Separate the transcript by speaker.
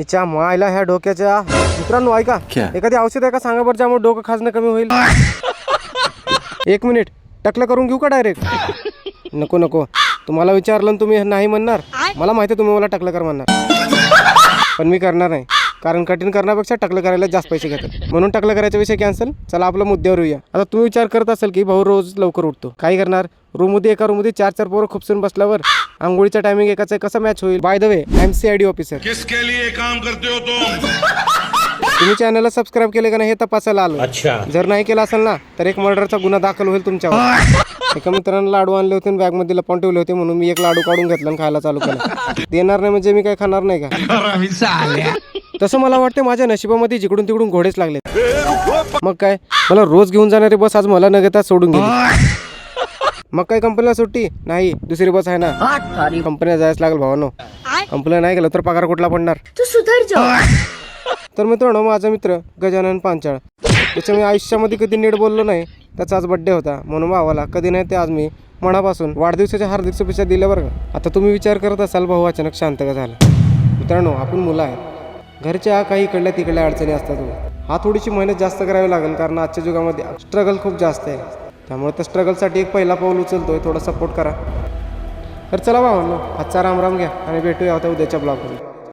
Speaker 1: तिच्या मायला ह्या डोक्याच्या. मित्रांनो ऐका, एखादी औषध आहे का सांगा बरं ज्यामुळे डोकं खाजणं कमी होईल. 1 मिनिट, टकलं करून घेऊ का डायरेक्ट? नको नको, तुम्हाला विचारलं तुम्ही नाही म्हणणार. मला माहिती आहे तुम्ही मला टकलं कर म्हणणार, पण मी करणार नाही. कारण कठीण करण्यापेक्षा टकलं करायला जास्त पैसे घेतात, म्हणून टकलं करायचा विषय कॅन्सल. चला आपल्या मुद्द्यावर येऊया. आता तुम्ही विचार करत असाल की भाऊ रोज लवकर उठतो, काय करणार? रूममध्ये एका रूममध्ये 4-4 पोरं खुपसून बसल्यावर आंघोळीचा टायमिंग एकाचा कसा मॅच होईल? By the way, MCID officer.
Speaker 2: किसके लिए काम करते हो तुम?
Speaker 1: तुम्ही चॅनलला सबस्क्राईब केले का नाही हे तपासायला आलो. जर नाही केला असेल ना तर एक मर्डरचा गुन्हा दाखल होईल तुमच्यावर. एका मित्रांना लाडू आणले होते, बॅगमध्ये लपवून ठेवले होते, म्हणून मी एक लाडू काढून घेतला आणि खायला चालू केला. देणार नाही म्हणजे मी काय खाणार नाही का? तसं मला वाटतं माझ्या नशिबामध्ये जिकडून तिकडून घोडेच लागले. मग काय, मला रोज घेऊन जाणारी बस आज मला न घेता सोडून गेली. मग काय कंपनीला सुट्टी नाही, दुसरी बस आहे ना. कंपनीला जायच लागेल भावानो. कंपनीला नाही गेलं तर पगार कुठला पडणार? तू सुधार जा. तर मित्रांनो, माझा मित्र गजानन पांचाळ, त्याच्या मी आयुष्यामध्ये कधी नीट बोललो नाही. त्याचा आज बड्डे होता, म्हणून भावाला कधी नाही ते आज मी मनापासून वाढदिवसाच्या हार्दिक शुभेच्छा दिल्या बरं का. आता तुम्ही विचार करत असाल भाऊ अचानक शांत का झाला? मित्रांनो, आपण मुलं आहे, घरच्या काही इकडल्या तिकडल्या अडचणी असतात. हा थोडीशी मेहनत जास्त करावी लागेल, कारण आजच्या युगामध्ये स्ट्रगल खूप जास्त आहे. त्यामुळे त्या स्ट्रगलसाठी एक पहिला पाऊल उचलतोय, थोडा सपोर्ट करा. तर चला भावांनो, आजचा राम राम घ्या आणि भेटूया आता उद्याच्या ब्लॉगमध्ये.